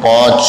5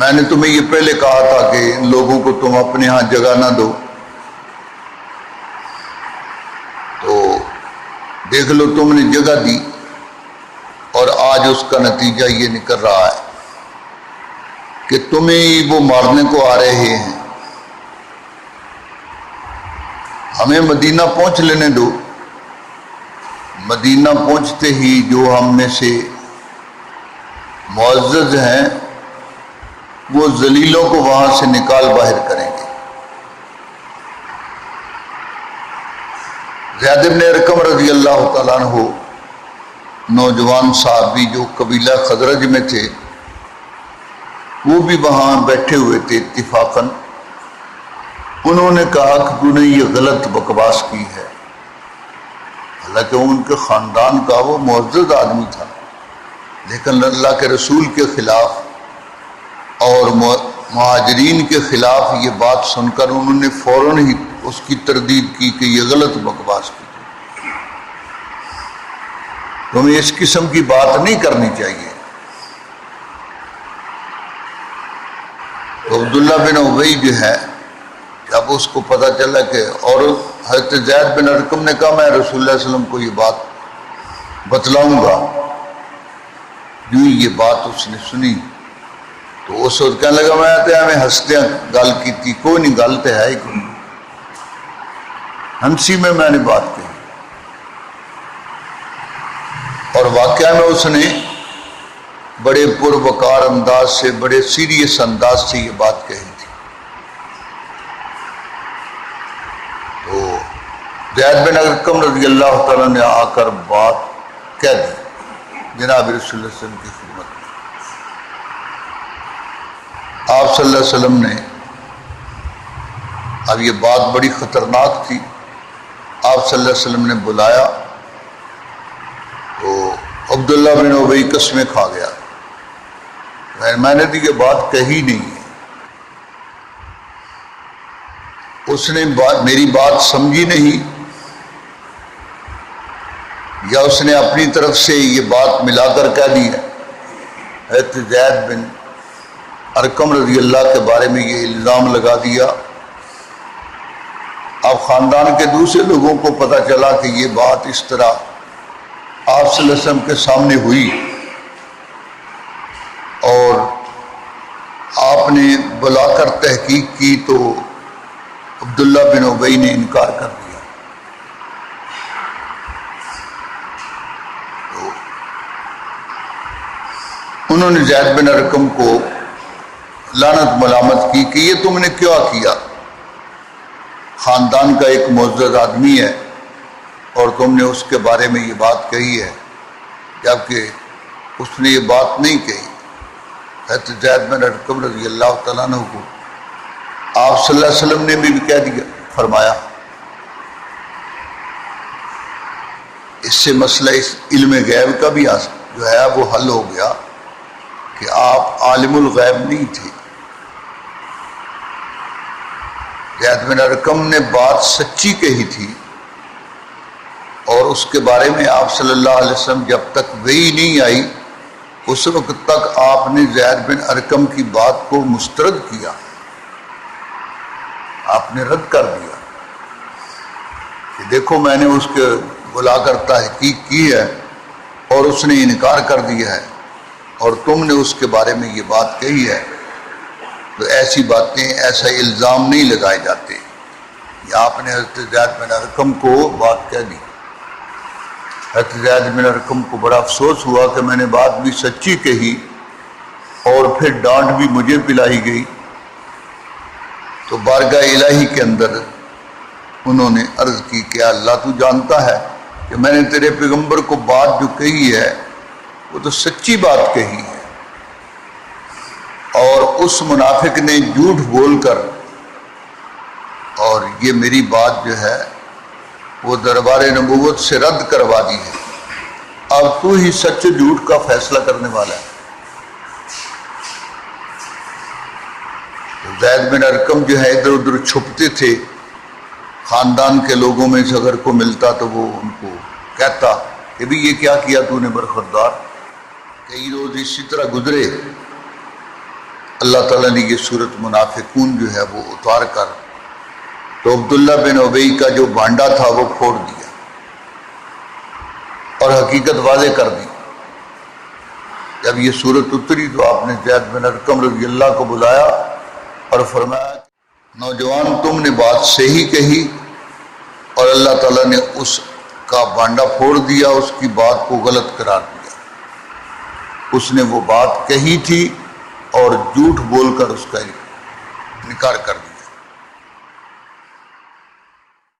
میں نے تمہیں یہ پہلے کہا تھا کہ ان لوگوں کو تم اپنے ہاں جگہ نہ دو، تو دیکھ لو تم نے جگہ دی اور آج اس کا نتیجہ یہ نکل رہا ہے کہ تمہیں ہی وہ مارنے کو آ رہے ہیں۔ ہمیں مدینہ پہنچ لینے دو، مدینہ پہنچتے ہی جو ہم میں سے معزز ہیں وہ ذلیلوں کو وہاں سے نکال باہر کریں گے۔ زید بن ارقم رضی اللہ تعالیٰ عنہ نوجوان صحابی جو قبیلہ خزرج میں تھے، وہ بھی وہاں بیٹھے ہوئے تھے اتفاقاً۔ انہوں نے کہا کہ تو نے یہ غلط بکواس کی ہے، حالانکہ ان کے خاندان کا وہ معزز آدمی تھا، لیکن اللہ کے رسول کے خلاف اور مہاجرین کے خلاف یہ بات سن کر انہوں نے فوراً ہی اس کی تردید کی کہ یہ غلط بکواس کی، تمہیں اس قسم کی بات نہیں کرنی چاہیے۔ تو عبداللہ بن ابی جو ہے، جب اس کو پتہ چلا کہ، اور حضرت زید بن ارقم نے کہا میں رسول اللہ علیہ وسلم کو یہ بات بتلاؤں گا، جو یہ بات اس نے سنی تو اس وقت کہنے لگا میں ہمیں ہنستے گل کی تھی، کوئی نہیں گل تو ہے ہی کوئی، ہنسی میں نے بات کہی، اور واقعہ میں اس نے بڑے پروقار انداز سے، بڑے سیریس انداز سے یہ بات کہی تھی۔ تو زید بن ارقم رضی اللہ تعالیٰ نے آ کر بات کہہ دی جناب رسول اللہ صلی اللہ علیہ وسلم کی خدمت میں۔ آپ صلی اللہ علیہ وسلم نے، اب یہ بات بڑی خطرناک تھی، آپ صلی اللہ علیہ وسلم نے بلایا تو عبداللہ بن ابی قسمیں کھا گیا، میں نے تو یہ بات کہی نہیں ہے۔ اس نے میری بات سمجھی نہیں، یا اس نے اپنی طرف سے یہ بات ملا کر کہہ دی ہے۔ حضرت زید بن ارقم رضی اللہ کے بارے میں یہ الزام لگا دیا۔ اب خاندان کے دوسرے لوگوں کو پتہ چلا کہ یہ بات اس طرح آپ صلی اللہ علیہ وسلم کے سامنے ہوئی، اور آپ نے بلا کر تحقیق کی تو عبداللہ بن ابی نے انکار کر دیا۔ تو انہوں نے زید بن ارقم کو لعنت ملامت کی کہ یہ تم نے کیا کیا، خاندان کا ایک معزز آدمی ہے اور تم نے اس کے بارے میں یہ بات کہی ہے، جبکہ اس نے یہ بات نہیں کہی۔ حضرت زید بن ارقم رضی اللہ تعالیٰ عنہ کو آپ صلی اللہ علیہ وسلم نے بھی کہہ دیا، فرمایا اس سے مسئلہ اس علم غیب کا بھی جو ہے وہ حل ہو گیا کہ آپ عالم الغیب نہیں تھے۔ زید بن ارقم نے بات سچی کہی تھی، اور اس کے بارے میں آپ صلی اللہ علیہ وسلم جب تک وحی نہیں آئی اس وقت تک آپ نے زید بن ارقم کی بات کو مسترد کیا، آپ نے رد کر دیا کہ دیکھو میں نے اس کے بلا کر تحقیق کی ہے اور اس نے انکار کر دیا ہے، اور تم نے اس کے بارے میں یہ بات کہی ہے، تو ایسی باتیں، ایسا الزام نہیں لگائے جاتے۔ یہ آپ نے حضرت زید بن ارقم کو بات کہہ دی۔ حضرت زید بن ارقم کو بڑا افسوس ہوا کہ میں نے بات بھی سچی کہی اور پھر ڈانٹ بھی مجھے پلائی گئی۔ تو بارگاہ الہی کے اندر انہوں نے عرض کی کہ اللہ تو جانتا ہے کہ میں نے تیرے پیغمبر کو بات جو کہی ہے وہ تو سچی بات کہی ہے، اور اس منافق نے جھوٹ بول کر اور یہ میری بات جو ہے وہ دربار نبوت سے رد کروا دی ہے، اب تو ہی سچ جھوٹ کا فیصلہ کرنے والا ہے۔ زید بن ارقم جو ہے ادھر ادھر چھپتے تھے، خاندان کے لوگوں میں سے اگر کو ملتا تو وہ ان کو کہتا کہ بھی یہ کیا کیا تو نے برخوردار۔ کئی روز اسی طرح گزرے، اللہ تعالیٰ نے یہ صورت منافقون جو ہے وہ اتار کر تو عبداللہ بن ابی کا جو بانڈا تھا وہ پھوڑ دیا اور حقیقت واضح کر دی۔ جب یہ صورت اتری تو آپ نے زید بن ارقم رضی اللہ کو بلایا اور فرمایا نوجوان تم نے بات صحیح کہی اور اللہ تعالیٰ نے اس کا بانڈا پھوڑ دیا، اس کی بات کو غلط قرار دیا۔ اس نے وہ بات کہی تھی اور جھوٹ بول کر اس کا انکار کر دیا۔